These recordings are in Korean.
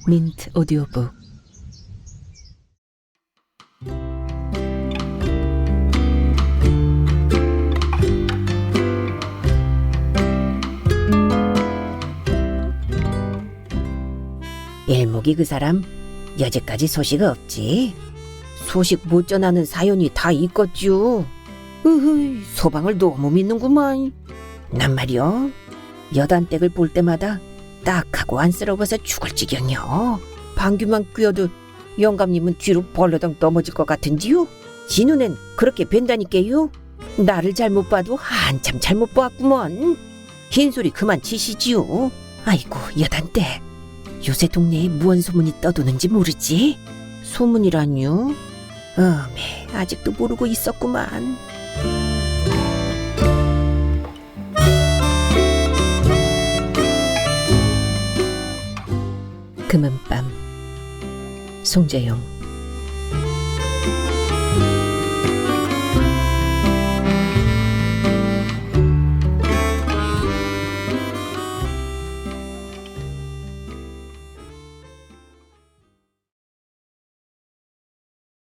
민트 오디오북. 일목이 그 사람 여지까지 소식 없지? 소식 못 전하는 사연이 다 있겠쥬. 으흐, 소방을 너무 믿는구만. 난 말이여, 여단댁을 볼 때마다 딱 하고 안쓰러워서 죽을 지경이여. 방귀만 뀌어도 영감님은 뒤로 벌러덩 넘어질 것 같은지요? 지 눈엔 그렇게 뵌다니까요. 나를 잘못 봐도 한참 잘못 보았구먼. 흰소리 그만 치시지요. 아이고, 여단댁, 요새 동네에 무언 소문이 떠도는지 모르지? 소문이라뇨? 어메, 아직도 모르고 있었구만. 금은밤. 송재용.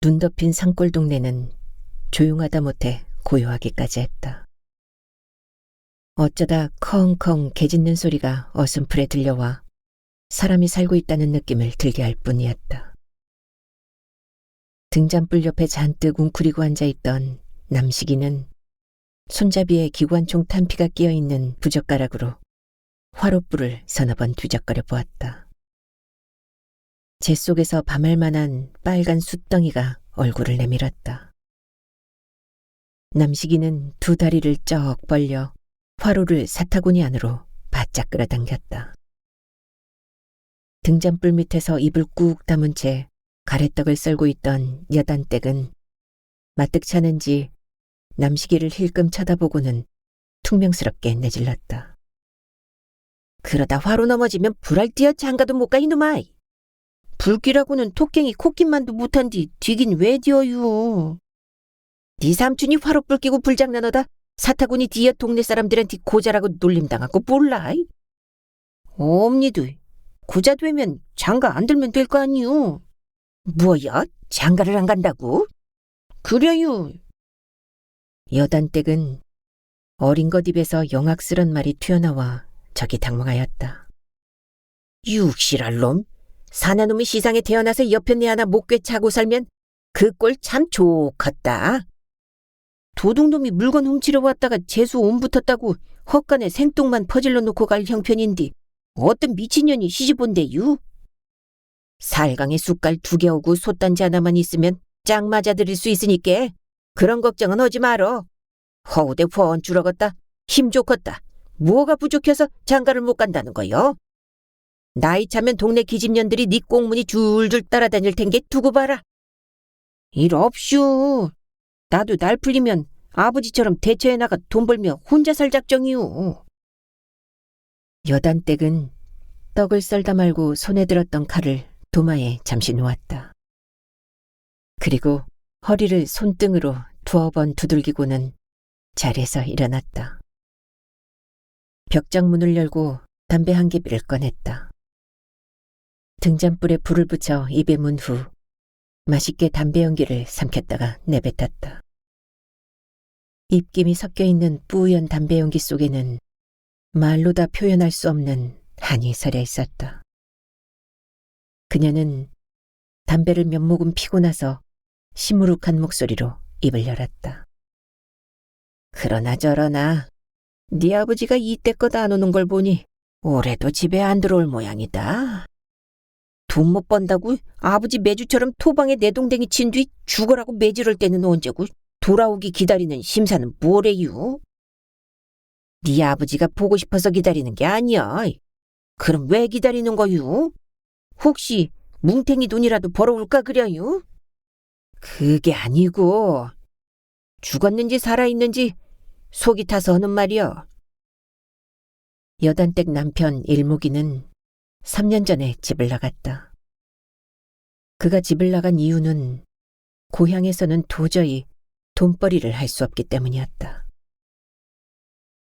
눈 덮인 산골 동네는 조용하다 못해 고요하기까지 했다. 어쩌다 컹컹 개 짖는 소리가 어슴풀에 들려와 사람이 살고 있다는 느낌을 들게 할 뿐이었다. 등잔불 옆에 잔뜩 웅크리고 앉아있던 남식이는 손잡이에 기관총 탄피가 끼어있는 부젓가락으로 화롯불을 서너 번 뒤적거려 보았다. 재 속에서 밤할 만한 빨간 숯덩이가 얼굴을 내밀었다. 남식이는 두 다리를 쩍 벌려 화로를 사타구니 안으로 바짝 끌어당겼다. 등잔불 밑에서 입을 꾹 다문 채 가래떡을 썰고 있던 여단댁은 마뜩 차는지 남식이를 힐끔 쳐다보고는 퉁명스럽게 내질렀다. 그러다 화로 넘어지면 불알 띄어 장가도 못 가 이놈아. 불길하고는 토깽이 콧김만도 못한 뒤 뒤긴 왜 뒤어유. 네 삼촌이 화롯불 끼고 불장난하다 사타구니 뒤에 동네 사람들한테 고자라고 놀림당하고 몰라. 옴니도 고자 되면 장가 안 들면 될 거 아니유. 뭐야? 장가를 안 간다고? 그래요. 여단댁은 어린 것 입에서 영악스런 말이 튀어나와 저기 당황하였다. 육실할 놈. 사나놈이 시상에 태어나서 옆편네 하나 목괴 차고 살면 그 꼴 참 좋겠다. 도둑놈이 물건 훔치러 왔다가 재수 온 붙었다고 헛간에 생똥만 퍼질러 놓고 갈 형편인데 어떤 미친년이 시집온대유. 살강에 숟갈 2개 오고 솥단지 하나만 있으면 짱 맞아들일 수 있으니까 그런 걱정은 하지 말어. 허우대 훤 줄어갔다. 힘 좋겠다. 뭐가 부족해서 장가를 못 간다는 거요? 나이 차면 동네 기집년들이 네 꽁무니 줄줄 따라다닐 텐게 두고 봐라. 일 없슈. 나도 날 풀리면 아버지처럼 대처해 나가 돈 벌며 혼자 살 작정이오. 여단댁은 떡을 썰다 말고 손에 들었던 칼을 도마에 잠시 놓았다. 그리고 허리를 손등으로 2번 두들기고는 자리에서 일어났다. 벽장문을 열고 담배 한 개비를 꺼냈다. 등잔불에 불을 붙여 입에 문 후 맛있게 담배 연기를 삼켰다가 내뱉었다. 입김이 섞여있는 뿌연 담배 연기 속에는 말로 다 표현할 수 없는 한이 서려 있었다. 그녀는 담배를 몇 모금 피고 나서 시무룩한 목소리로 입을 열었다. 그러나 저러나 네 아버지가 이때껏 안 오는 걸 보니 올해도 집에 안 들어올 모양이다. 돈 못 번다고 아버지 매주처럼 토방에 내동댕이 친 뒤 죽으라고 매지를 때는 언제고 돌아오기 기다리는 심사는 뭐래유? 네 아버지가 보고 싶어서 기다리는 게 아니야. 그럼 왜 기다리는 거유? 혹시 뭉탱이 돈이라도 벌어올까 그려유? 그게 아니고 죽었는지 살아있는지 속이 타서 하는 말이여. 여단댁 남편 일목이는 3년 전에 집을 나갔다. 그가 집을 나간 이유는 고향에서는 도저히 돈벌이를 할 수 없기 때문이었다.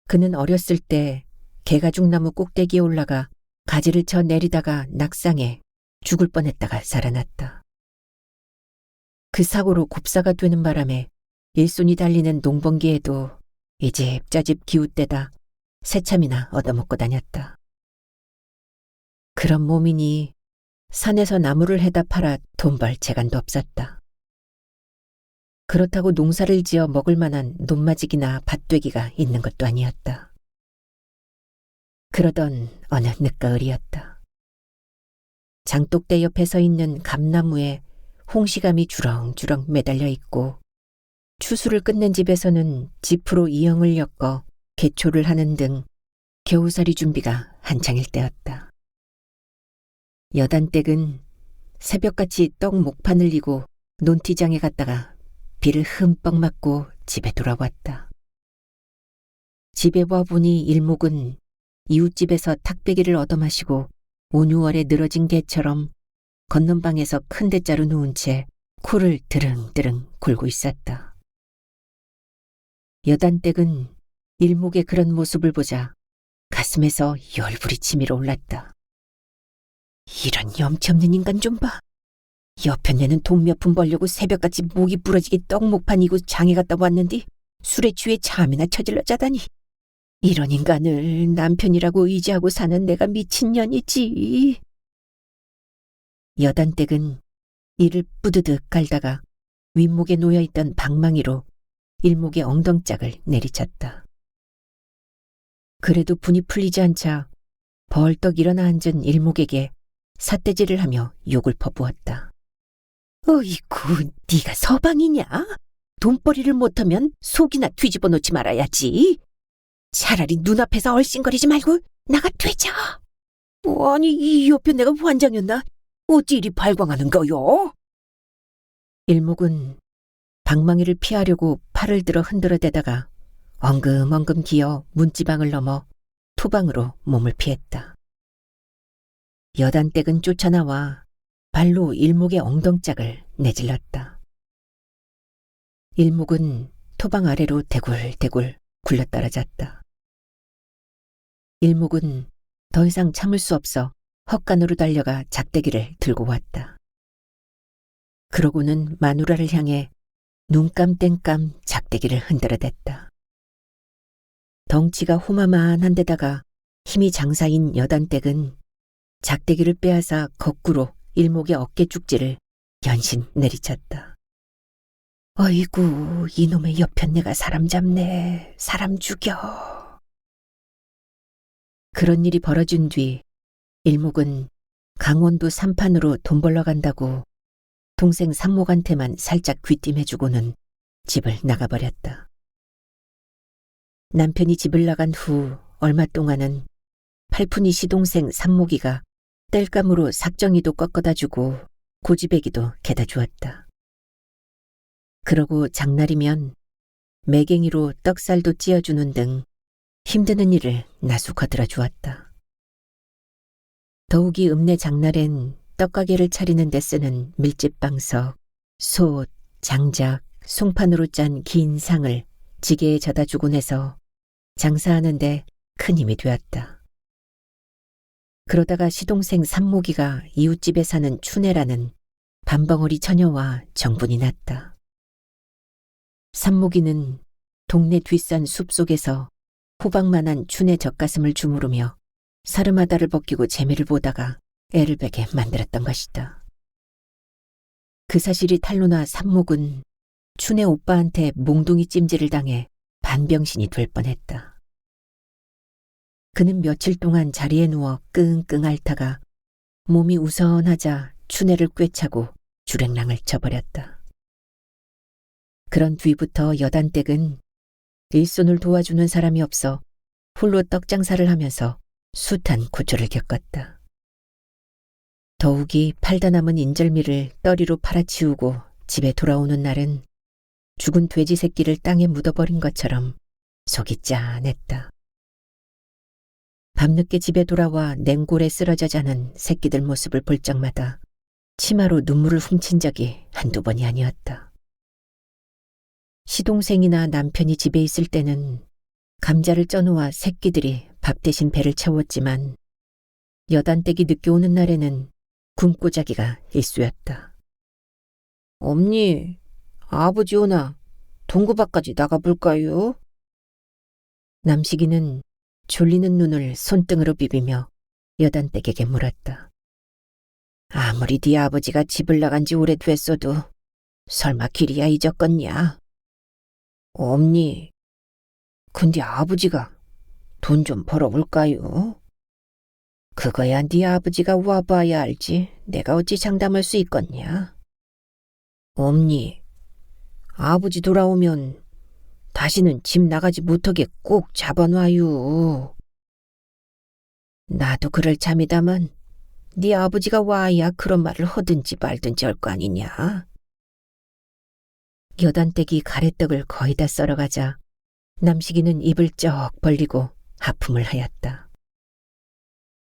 그는 어렸을 때 개가죽나무 꼭대기에 올라가 가지를 쳐 내리다가 낙상해 죽을 뻔했다가 살아났다. 그 사고로 곱사가 되는 바람에 일손이 달리는 농번기에도 이 집 저 집 기웃대다 새참이나 얻어먹고 다녔다. 그런 몸이니 산에서 나무를 해다 팔아 돈 벌 재간도 없었다. 그렇다고 농사를 지어 먹을 만한 논마직이나 밭되기가 있는 것도 아니었다. 그러던 어느 늦가을이었다. 장독대 옆에 서 있는 감나무에 홍시감이 주렁주렁 매달려 있고 추수를 끝낸 집에서는 지프로 이형을 엮어 개초를 하는 등 겨우살이 준비가 한창일 때였다. 여단댁은 새벽같이 떡 목판을 이고 논티장에 갔다가 비를 흠뻑 맞고 집에 돌아왔다. 집에 와보니 일목은 이웃집에서 탁배기를 얻어마시고 5, 6월에 늘어진 개처럼 건넌방에서 큰 대자로 누운 채 코를 드릉드릉 골고 있었다. 여단댁은 일목의 그런 모습을 보자 가슴에서 열불이 치밀어 올랐다. 이런 염치 없는 인간 좀 봐. 여편네는 돈 몇 푼 벌려고 새벽같이 목이 부러지게 떡목판 이고 장에 갔다 왔는디 술에 취해 잠이나 쳐질러 자다니. 이런 인간을 남편이라고 의지하고 사는 내가 미친년이지. 여단댁은 이를 뿌드득 갈다가 윗목에 놓여있던 방망이로 일목의 엉덩짝을 내리쳤다. 그래도 분이 풀리지 않자 벌떡 일어나 앉은 일목에게 삿대질을 하며 욕을 퍼부었다. 어이구, 네가 서방이냐? 돈벌이를 못하면 속이나 뒤집어 놓지 말아야지. 차라리 눈앞에서 얼씬거리지 말고 나가 되자. 아니, 이 옆에 내가 환장했나? 어찌 이리 발광하는 거요? 일목은 방망이를 피하려고 팔을 들어 흔들어대다가 엉금엉금 기어 문지방을 넘어 토방으로 몸을 피했다. 여단댁은 쫓아나와 발로 일목의 엉덩짝을 내질렀다. 일목은 토방 아래로 대굴대굴 굴러떨어졌다. 일목은 더 이상 참을 수 없어 헛간으로 달려가 작대기를 들고 왔다. 그러고는 마누라를 향해 눈깜땡깜 작대기를 흔들어댔다. 덩치가 호마만한 데다가 힘이 장사인 여단댁은 작대기를 빼앗아 거꾸로 일목의 어깨 쭉지를 연신 내리쳤다. 어이구, 이놈의 여편네가 사람 잡네. 사람 죽여. 그런 일이 벌어진 뒤 일목은 강원도 삼판으로 돈 벌러 간다고 동생 삼목한테만 살짝 귀띔해주고는 집을 나가버렸다. 남편이 집을 나간 후 얼마 동안은 팔푼이 시동생 삼목이가 땔감으로 삭정이도 꺾어다주고 고지배기도 개다 주었다. 그러고 장날이면 매갱이로 떡살도 찧어주는 등 힘드는 일을 나수 거들어 주었다. 더욱이 읍내 장날엔 떡가게를 차리는 데 쓰는 밀집방석, 솥, 장작, 송판으로 짠 긴 상을 지게에 져다 주곤 해서 장사하는데 큰 힘이 되었다. 그러다가 시동생 삼목이가 이웃집에 사는 춘애라는 밤벙어리 처녀와 정분이 났다. 삼목이는 동네 뒷산 숲속에서 호박만한 춘애 젖가슴을 주무르며 사르마다를 벗기고 재미를 보다가 애를 베게 만들었던 것이다. 그 사실이 탄로나 삼목은 춘애 오빠한테 몽둥이 찜질을 당해 반병신이 될 뻔했다. 그는 며칠 동안 자리에 누워 끙끙 앓다가 몸이 우선하자 춘애를 꿰차고 주랭랑을 쳐버렸다. 그런 뒤부터 여단댁은 일손을 도와주는 사람이 없어 홀로 떡장사를 하면서 숱한 고초를 겪었다. 더욱이 팔다 남은 인절미를 떠리로 팔아치우고 집에 돌아오는 날은 죽은 돼지 새끼를 땅에 묻어버린 것처럼 속이 짠했다. 밤늦게 집에 돌아와 냉골에 쓰러져 자는 새끼들 모습을 볼 적마다 치마로 눈물을 훔친 적이 한두 번이 아니었다. 시동생이나 남편이 집에 있을 때는 감자를 쪄놓아 새끼들이 밥 대신 배를 채웠지만 여단댁이 늦게 오는 날에는 굶고 자기가 일쑤였다. 엄니, 아버지 오나 동구밖까지 나가볼까요? 남식이는 졸리는 눈을 손등으로 비비며 여단댁에게 물었다. 아무리 네 아버지가 집을 나간 지 오래됐어도 설마 길이야 잊었겠냐? 엄니, 근데 아버지가 돈 좀 벌어올까요? 그거야 네 아버지가 와봐야 알지 내가 어찌 장담할 수 있겠냐? 엄니, 아버지 돌아오면 다시는 집 나가지 못하게 꼭 잡아놔요. 나도 그럴 참이다만 네 아버지가 와야 그런 말을 하든지 말든지 할 거 아니냐. 여단댁이 가래떡을 거의 다 썰어가자 남식이는 입을 쩍 벌리고 하품을 하였다.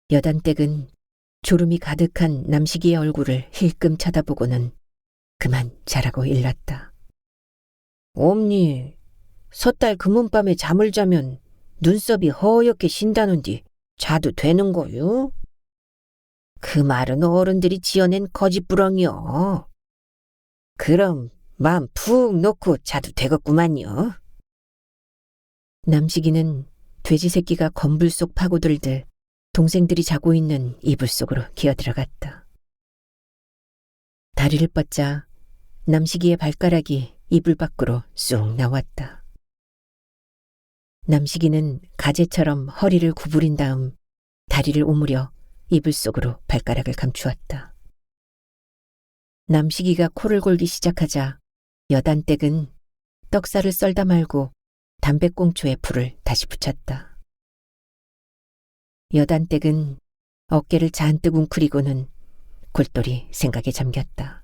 여단댁은 졸음이 가득한 남식이의 얼굴을 힐끔 쳐다보고는 그만 자라고 일렀다. 엄니, 섣달 금은밤에 잠을 자면 눈썹이 허옇게 신다는디 자도 되는 거요? 그 말은 어른들이 지어낸 거짓부렁이요. 그럼 마음 푹 놓고 자도 되겠구만요. 남식이는 돼지 새끼가 건불 속 파고들듯 동생들이 자고 있는 이불 속으로 기어들어갔다. 다리를 뻗자 남식이의 발가락이 이불 밖으로 쑥 나왔다. 남식이는 가재처럼 허리를 구부린 다음 다리를 오므려 이불 속으로 발가락을 감추었다. 남식이가 코를 골기 시작하자 여단댁은 떡살을 썰다 말고 담배꽁초에 불을 다시 붙였다. 여단댁은 어깨를 잔뜩 웅크리고는 골똘히 생각에 잠겼다.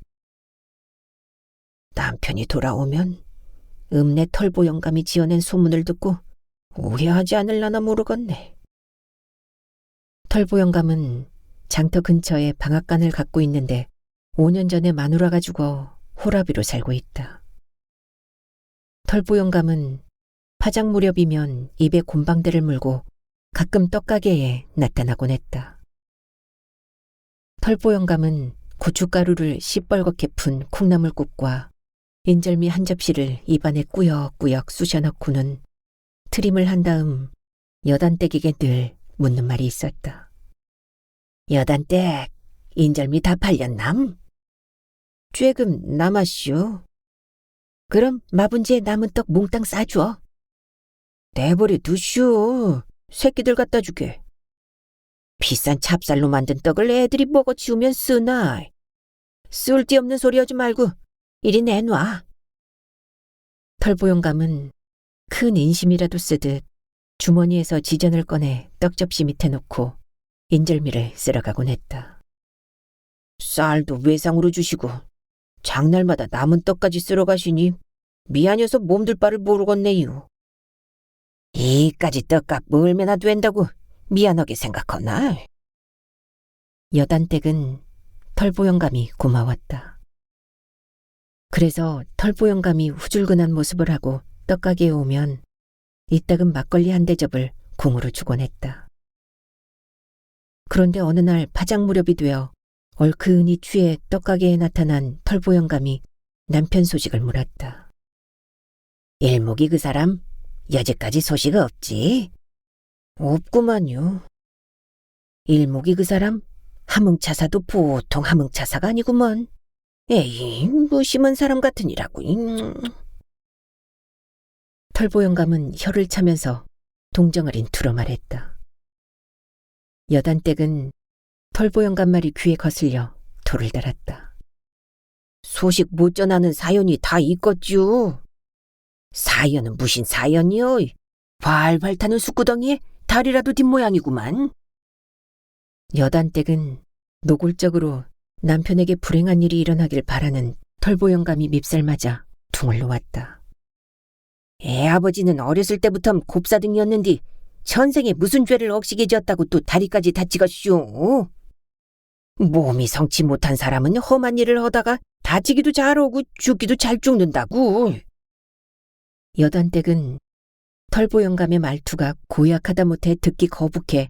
남편이 돌아오면 읍내 털보 영감이 지어낸 소문을 듣고 오해하지 않을라나 모르겠네. 털보 영감은 장터 근처에 방앗간을 갖고 있는데 5년 전에 마누라가 죽어 호라비로 살고 있다. 털보 영감은 파장 무렵이면 입에 곰방대를 물고 가끔 떡가게에 나타나곤 했다. 털보 영감은 고춧가루를 시뻘겋게 푼 콩나물국과 인절미 한 접시를 입안에 꾸역꾸역 쑤셔 넣고는 트림을 한 다음 여단댁에게 늘 묻는 말이 있었다. 여단댁, 인절미 다 팔렸남? 쬐금 남았슈. 그럼 마분지에 남은 떡 몽땅 싸줘. 내버려 두슈. 새끼들 갖다 주게. 비싼 찹쌀로 만든 떡을 애들이 먹어 치우면 쓰나. 쓸데없는 소리 하지 말고 이리 내놔. 털보영감은 큰 인심이라도 쓰듯 주머니에서 지전을 꺼내 떡접시 밑에 놓고 인절미를 쓸어가곤 했다. 쌀도 외상으로 주시고 장날마다 남은 떡까지 쓸어가시니 미안해서 몸둘 바를 모르겠네요. 이까지 떡값 얼마나 된다고 미안하게 생각하나? 여단댁은 털보영감이 고마웠다. 그래서 털보영감이 후줄근한 모습을 하고 떡가게에 오면 이따금 막걸리 한 대접을 공으로 주곤 했다. 그런데 어느 날 파장 무렵이 되어 얼큰이 취해 떡가게에 나타난 털보영감이 남편 소식을 물었다. 일목이 그 사람 여지까지 소식 없지? 없구만요. 일목이 그 사람 함흥차사도 보통 함흥차사가 아니구먼. 에이, 무심한 사람 같으니라고. 털보영감은 혀를 차면서 동정어린 투로 말했다. 여단댁은 털보영감 말이 귀에 거슬려 토를 달았다. 소식 못 전하는 사연이 다 있겠죠. 사연은 무슨 사연이요? 발발 타는 숯구덩이에 다리라도 뒷모양이구만. 여단댁은 노골적으로 남편에게 불행한 일이 일어나길 바라는 털보영감이 밉살 맞아 퉁을 놓았다. 애아버지는 어렸을 때부터 곱사등이었는디 전생에 무슨 죄를 억시게 지었다고 또 다리까지 다치겠쇼. 몸이 성치 못한 사람은 험한 일을 하다가 다치기도 잘하고 죽기도 잘 죽는다고. 여단댁은 털보영감의 말투가 고약하다 못해 듣기 거북해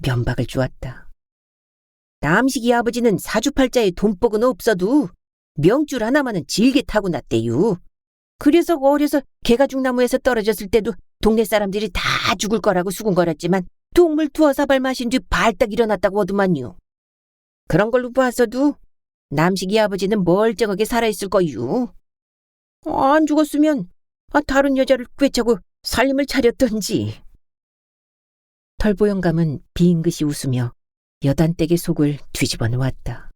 면박을 주었다. 남식이 아버지는 사주팔자에 돈복은 없어도 명줄 하나만은 질게 타고났대요. 그래서 어려서 개가죽나무에서 떨어졌을 때도 동네 사람들이 다 죽을 거라고 수군거렸지만 동물 두어 사발 마신 뒤 발딱 일어났다고 하더만요. 그런 걸로 봐서도 남식이 아버지는 멀쩡하게 살아있을 거유. 안 죽었으면 다른 여자를 꿰차고 살림을 차렸던지. 털보영감은 빙긋이 웃으며 여단댁의 속을 뒤집어 놓았다.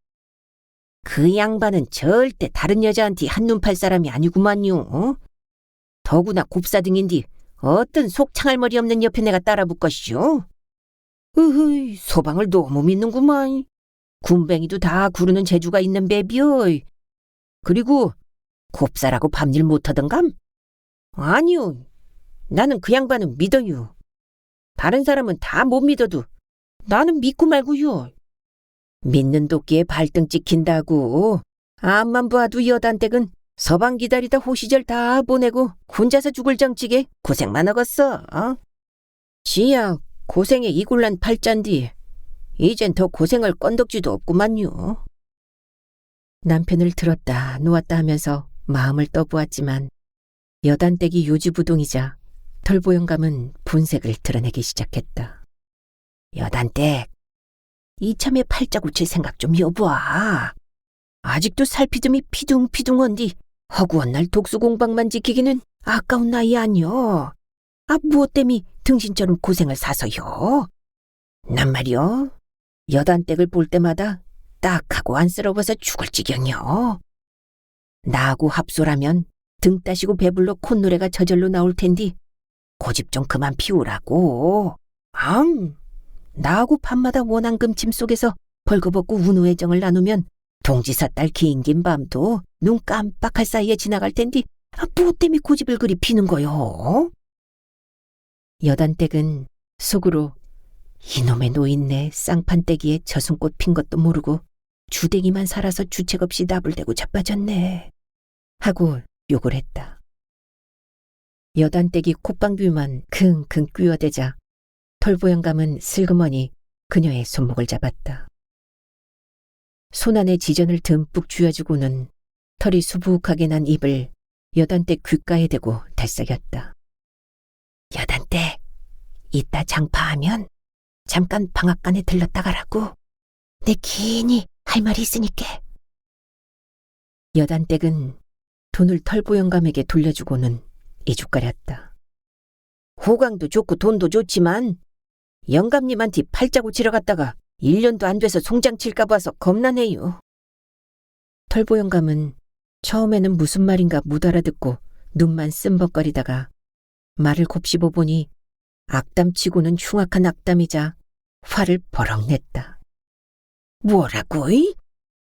그 양반은 절대 다른 여자한테 한눈 팔 사람이 아니구만요. 더구나 곱사등인디 어떤 속창할머리 없는 옆에 내가 따라붙 것이죠. 으흐이, 소방을 너무 믿는구만. 군뱅이도 다 구르는 재주가 있는 배비여. 그리고 곱사라고 밤일 못하던감? 아니요, 나는 그 양반은 믿어요. 다른 사람은 다 못 믿어도 나는 믿고 말고요. 믿는 도끼에 발등 찍힌다고. 앞만 봐도 여단댁은 서방 기다리다 호시절 다 보내고 혼자서 죽을 정치게 고생만 하겠어. 지야 고생에 이굴난 팔잔디 이젠 더 고생할 건덕지도 없구만요. 남편을 들었다 놓았다 하면서 마음을 떠보았지만 여단댁이 요지부동이자 털보영감은 분색을 드러내기 시작했다. 여단댁, 이참에 팔자 고칠 생각 좀 여봐. 아직도 살피듬이 피둥피둥한디 허구한 날 독수공방만 지키기는 아까운 나이 아니여. 무엇 때문에 등신처럼 고생을 사서요? 난 말이여, 여단댁을 볼 때마다 딱하고 안쓰러워서 죽을 지경이여. 나하고 합소라면 등 따시고 배불러 콧노래가 저절로 나올 텐디 고집 좀 그만 피우라고. 나하고 밤마다 원앙금침 속에서 벌거벗고 운우의 정을 나누면 동지사 딸 긴긴 밤도 눈 깜빡할 사이에 지나갈 텐디 무엇 때문에 고집을 그리 피는 거요? 여단댁은 속으로 이놈의 노인네 쌍판떼기에 저승꽃 핀 것도 모르고 주댕이만 살아서 주책 없이 나불대고 자빠졌네 하고 욕을 했다. 여단댁이 콧방귀만 킁킁 뀌어대자 털보영감은 슬그머니 그녀의 손목을 잡았다. 손안에 지전을 듬뿍 쥐어주고는 털이 수북하게 난 입을 여단댁 귓가에 대고 달싹였다. 여단댁, 이따 장파하면 잠깐 방앗간에 들렀다 가라고. 내 기인이 할 말이 있으니까. 여단댁은 돈을 털보영감에게 돌려주고는 이죽거렸다. 호강도 좋고 돈도 좋지만 영감님한테 팔자 고치러 갔다가 1년도 안 돼서 송장 칠까 봐서 겁나네요. 털보영감은 처음에는 무슨 말인가 못 알아듣고 눈만 씀벅거리다가 말을 곱씹어 보니 악담치고는 흉악한 악담이자 화를 버럭 냈다. 뭐라고?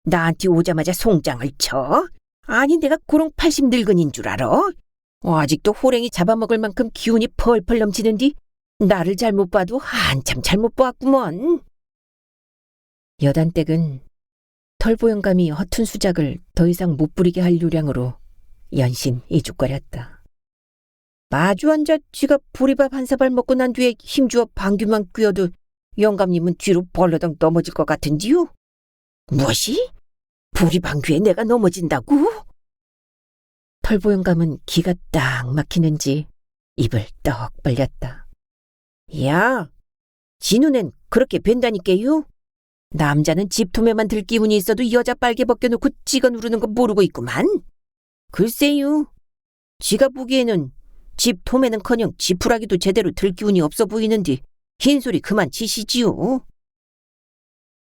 나한테 오자마자 송장을 쳐? 아니 내가 고롱 80 늙은인 줄 알아? 아직도 호랭이 잡아먹을 만큼 기운이 펄펄 넘치는디 나를 잘못 봐도 한참 잘못 보았구먼. 여단댁은 털보영감이 허튼 수작을 더 이상 못 부리게 할 요량으로 연신 이죽거렸다. 마주 앉아 쥐가 보리밥 한 사발 먹고 난 뒤에 힘주어 방귀만 뀌어도 영감님은 뒤로 벌러덩 넘어질 것 같은지요? 무엇이? 보리방귀에 내가 넘어진다고? 털보영감은 기가 딱 막히는지 입을 떡 벌렸다. 야, 지 눈엔 그렇게 뵌다니까요? 남자는 집토매만 들 기운이 있어도 여자 빨개 벗겨놓고 찍어 누르는 거 모르고 있구만. 글쎄요, 지가 보기에는 집토매는커녕 지푸라기도 제대로 들 기운이 없어 보이는데 흰소리 그만 치시지요.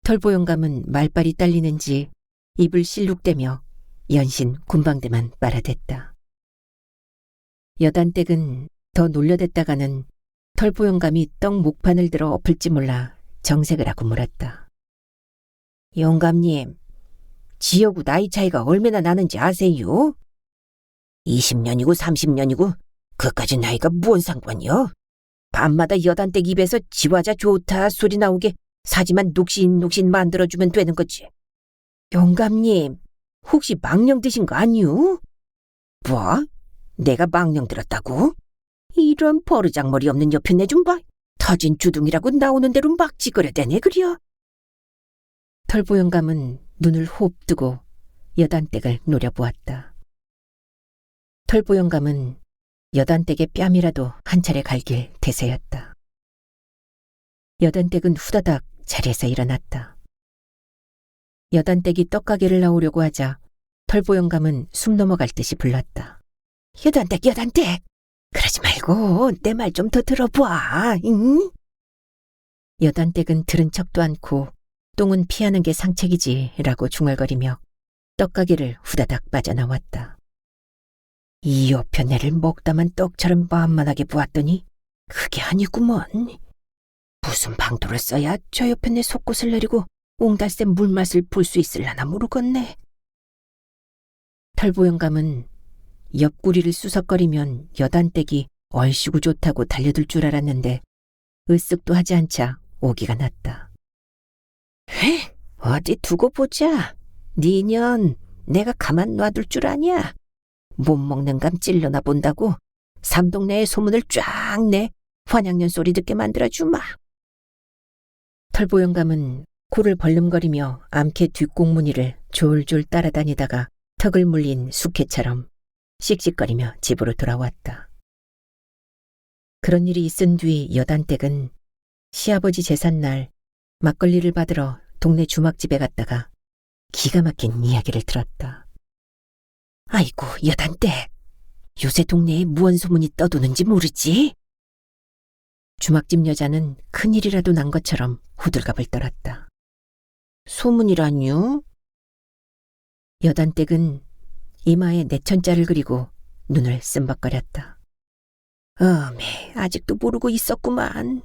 털보영감은 말빨이 딸리는지 입을 실룩대며 연신 군방대만 빨아댔다. 여단댁은 더 놀려댔다가는 털보영감이 떡 목판을 들어 엎을지 몰라 정색을 하고 물었다. 영감님, 지하고 나이 차이가 얼마나 나는지 아세요? 20년이고 30년이고 그까지 나이가 뭔 상관이요? 밤마다 여단댁 입에서 지화자 좋다 소리 나오게 사지만 녹신녹신 만들어주면 되는 거지. 영감님, 혹시 망령 드신 거 아니요? 뭐? 내가 망령 들었다고? 이런 버르장머리 없는 여편네 좀 봐. 터진 주둥이라고 나오는 대로 막 찌그려대네 그려. 털보영감은 눈을 호흡 뜨고 여단댁을 노려보았다. 털보영감은 여단댁의 뺨이라도 한 차례 갈길 대세였다. 여단댁은 후다닥 자리에서 일어났다. 여단댁이 떡가게를 나오려고 하자 털보영감은 숨 넘어갈 듯이 불렀다. 여단댁, 여단댁! 그러지 말고 내 말 좀 더 들어봐, 응? 여단댁은 들은 척도 않고 똥은 피하는 게 상책이지라고 중얼거리며 떡가게를 후다닥 빠져나왔다. 이 여편네를 먹다만 떡처럼 만만하게 보았더니 그게 아니구먼. 무슨 방도를 써야 저 여편네 속옷을 내리고 옹달새 물맛을 볼 수 있을라나 모르겠네. 털보영감은 옆구리를 수석거리면 여단댁이 얼씨구 좋다고 달려들 줄 알았는데 으쓱도 하지 않자 오기가 났다. 에? 어디 두고 보자. 니년 내가 가만 놔둘 줄 아냐? 못 먹는 감 찔러나 본다고 삼동네의 소문을 쫙 내 환양년 소리 듣게 만들어주마. 털보영감은 코를 벌름거리며 암캐 뒷공무니를 졸졸 따라다니다가 턱을 물린 숙회처럼 씩씩거리며 집으로 돌아왔다. 그런 일이 있은 뒤 여단댁은 시아버지 제삿날 막걸리를 받으러 동네 주막집에 갔다가 기가 막힌 이야기를 들었다. 아이고, 여단댁, 요새 동네에 무언 소문이 떠도는지 모르지? 주막집 여자는 큰일이라도 난 것처럼 호들갑을 떨었다. 소문이라뇨? 여단댁은 이마에 내천자를 그리고 눈을 씀벅거렸다. 어메, 아직도 모르고 있었구만.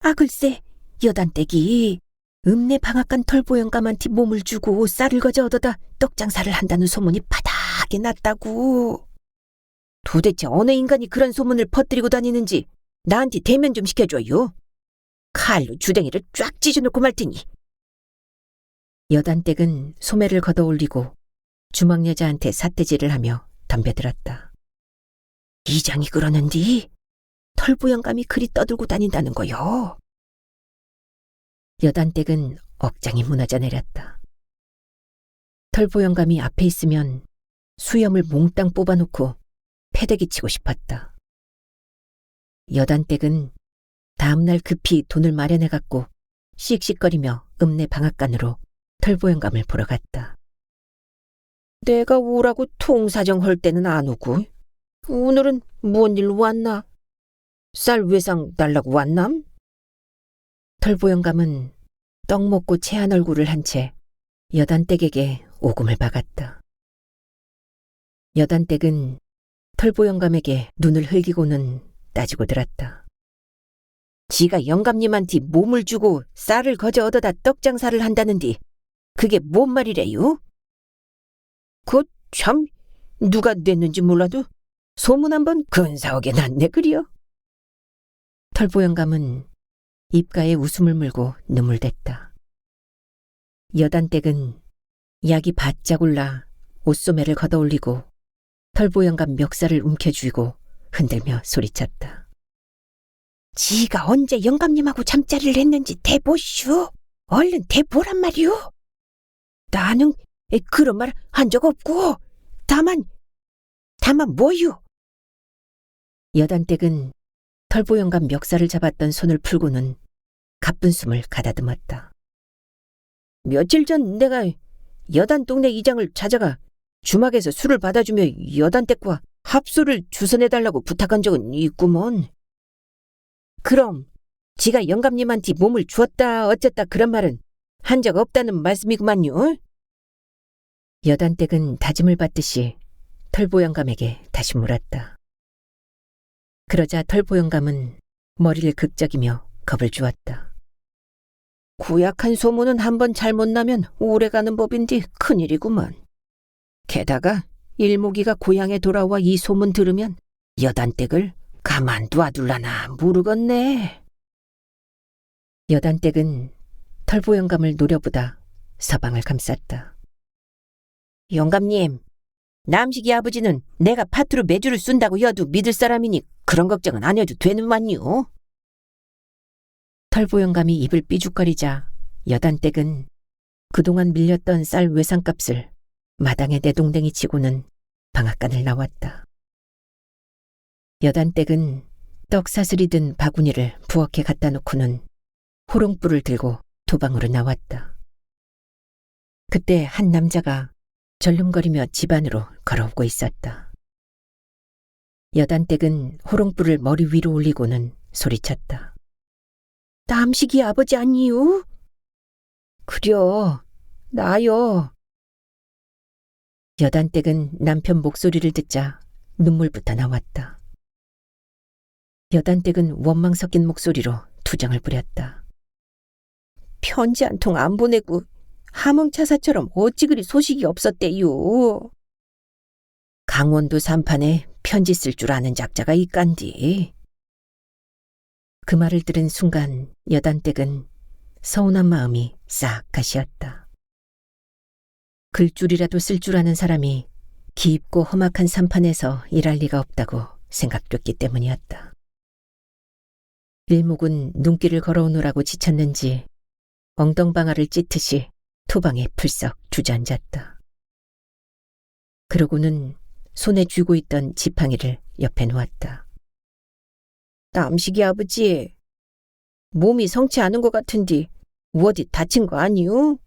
아, 글쎄, 여단댁이 읍내 방앗간 털보영감한테 몸을 주고 쌀을 거저 얻어다 떡장사를 한다는 소문이 바닥에 났다고. 도대체 어느 인간이 그런 소문을 퍼뜨리고 다니는지 나한테 대면 좀 시켜줘요. 칼로 주댕이를 쫙 찢어놓고 말 테니. 여단댁은 소매를 걷어올리고 주막 여자한테 삿대질을 하며 덤벼들었다. 이장이 그러는디 털보영감이 그리 떠들고 다닌다는 거요. 여단댁은 억장이 무너져 내렸다. 털보영감이 앞에 있으면 수염을 몽땅 뽑아놓고 패대기 치고 싶었다. 여단댁은 다음날 급히 돈을 마련해갖고 씩씩거리며 읍내 방앗간으로 털보영감을 보러 갔다. 내가 오라고 통사정 할 때는 안 오고 오늘은 뭔 일로 왔나? 쌀 외상 달라고 왔남? 털보영감은 떡 먹고 체한 얼굴을 한 채 여단댁에게 오금을 박았다. 여단댁은 털보영감에게 눈을 흘기고는 따지고 들었다. 지가 영감님한테 몸을 주고 쌀을 거저 얻어다 떡장사를 한다는디 그게 뭔 말이래요? 그 참 누가 냈는지 몰라도 소문 한번 근사하게 났네 그려. 털보영감은 입가에 웃음을 물고 눈물댔다. 여단댁은 약이 바짝 올라 옷소매를 걷어올리고 털보영감 멱살을 움켜쥐고 흔들며 소리쳤다. 지가 언제 영감님하고 잠자리를 했는지 대보슈. 얼른 대보란 말이오. 나는 그런 말 한 적 없고 다만 뭐유. 여단댁은 털보영감 멱살을 잡았던 손을 풀고는 가쁜 숨을 가다듬었다. 며칠 전 내가 여단 동네 이장을 찾아가 주막에서 술을 받아주며 여단댁과 합소를 주선해달라고 부탁한 적은 있구먼. 그럼 지가 영감님한테 몸을 주었다 어쨌다 그런 말은 한 적 없다는 말씀이구만요. 여단댁은 다짐을 받듯이 털보영감에게 다시 물었다. 그러자 털보영감은 머리를 극적이며 겁을 주었다. 구약한 소문은 한번 잘못 나면 오래가는 법인데 큰일이구먼. 게다가 일목이가 고향에 돌아와 이 소문 들으면 여단댁을 가만둬둘라나 모르겠네. 여단댁은 털보영감을 노려보다 서방을 감쌌다. 영감님, 남식이 아버지는 내가 파트로 매주를 쏜다고 여도 믿을 사람이니 그런 걱정은 안 해도 되는만요. 털보영감이 입을 삐죽거리자 여단댁은 그동안 밀렸던 쌀 외상값을 마당에 내동댕이 치고는 방앗간을 나왔다. 여단댁은 떡 사슬이 든 바구니를 부엌에 갖다 놓고는 호롱불을 들고 도방으로 나왔다. 그때 한 남자가 절름거리며 집 안으로 걸어오고 있었다. 여단댁은 호롱불을 머리 위로 올리고는 소리쳤다. 남식이 아버지 아니요? 그려, 나요. 여단댁은 남편 목소리를 듣자 눈물부터 나왔다. 여단댁은 원망 섞인 목소리로 투정을 부렸다. 편지 한 통 안 보내고 함흥차사처럼 어찌 그리 소식이 없었대요. 강원도 산판에 편지 쓸 줄 아는 작자가 있간디. 그 말을 들은 순간 여단댁은 서운한 마음이 싹 가시었다. 글줄이라도 쓸 줄 아는 사람이 깊고 험악한 산판에서 일할 리가 없다고 생각됐기 때문이었다. 일목은 눈길을 걸어오느라고 지쳤는지 엉덩방아를 찢듯이 토방에 풀썩 주저앉았다. 그러고는 손에 쥐고 있던 지팡이를 옆에 놓았다. 남식이 아버지, 몸이 성치 않은 것 같은디 어디 다친 거 아니요?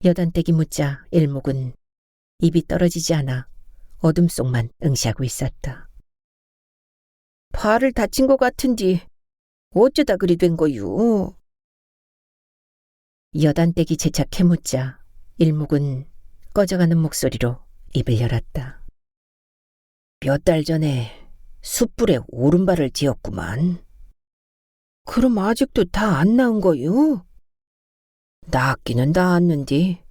여단댁이 묻자 일목은 입이 떨어지지 않아 어둠 속만 응시하고 있었다. 발을 다친 것 같은디 어쩌다 그리 된 거유? 여단댁이 재차 캐묻자 일목은 꺼져가는 목소리로 입을 열었다. 몇 달 전에 숯불에 오른발을 찧었구만. 그럼 아직도 다 안 나은 거유? 낫기는 나았는디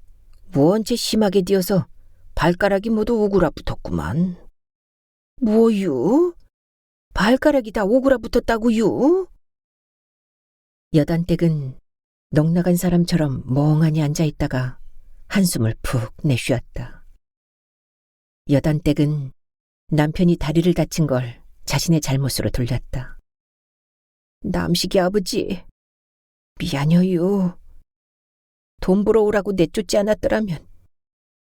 무언체 심하게 뒤어서 발가락이 모두 오그라 붙었구만. 뭐유? 발가락이 다 오그라 붙었다구유? 여단댁은 넋나간 사람처럼 멍하니 앉아있다가 한숨을 푹 내쉬었다. 여단댁은 남편이 다리를 다친 걸 자신의 잘못으로 돌렸다. 남식이 아버지, 미안해요. 돈 벌어 오라고 내쫓지 않았더라면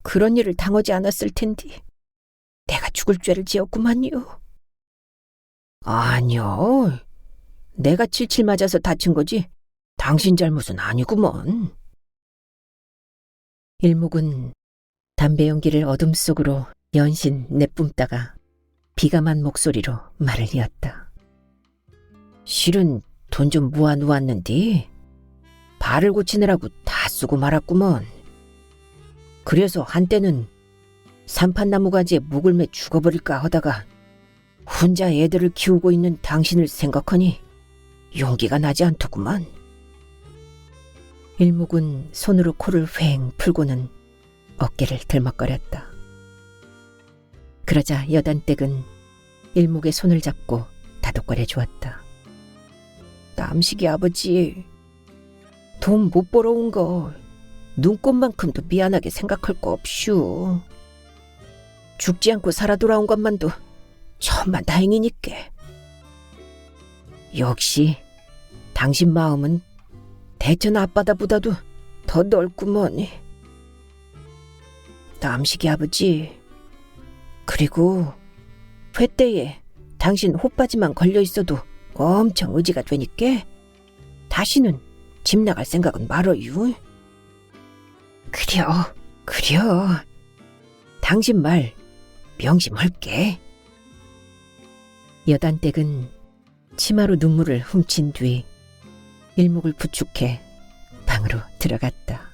그런 일을 당하지 않았을 텐데 내가 죽을 죄를 지었구만요. 아니요. 내가 칠칠 맞아서 다친 거지 당신 잘못은 아니구먼. 일목은 담배 연기를 어둠 속으로 연신 내뿜다가 비감한 목소리로 말을 이었다. 실은 돈 좀 모아놓았는데 발을 고치느라고 다 쓰고 말았구먼. 그래서 한때는 산판나무 가지에 목을 매 죽어버릴까 하다가 혼자 애들을 키우고 있는 당신을 생각하니 용기가 나지 않더구만. 일목은 손으로 코를 휑 풀고는 어깨를 들먹거렸다. 그러자 여단댁은 일목의 손을 잡고 다독거려 주었다. 남식이 아버지, 돈 못 벌어온 거 눈꽃만큼도 미안하게 생각할 거 없슈. 죽지 않고 살아 돌아온 것만도 천만 다행이니께. 역시 당신 마음은 대천 앞바다보다도 더 넓구먼. 남식이 아버지, 그리고 회때에 당신 호빠지만 걸려있어도 엄청 의지가 되니까 다시는 집 나갈 생각은 말어요. 그려. 당신 말 명심할게. 여단댁은 치마로 눈물을 훔친 뒤 일목을 부축해 방으로 들어갔다.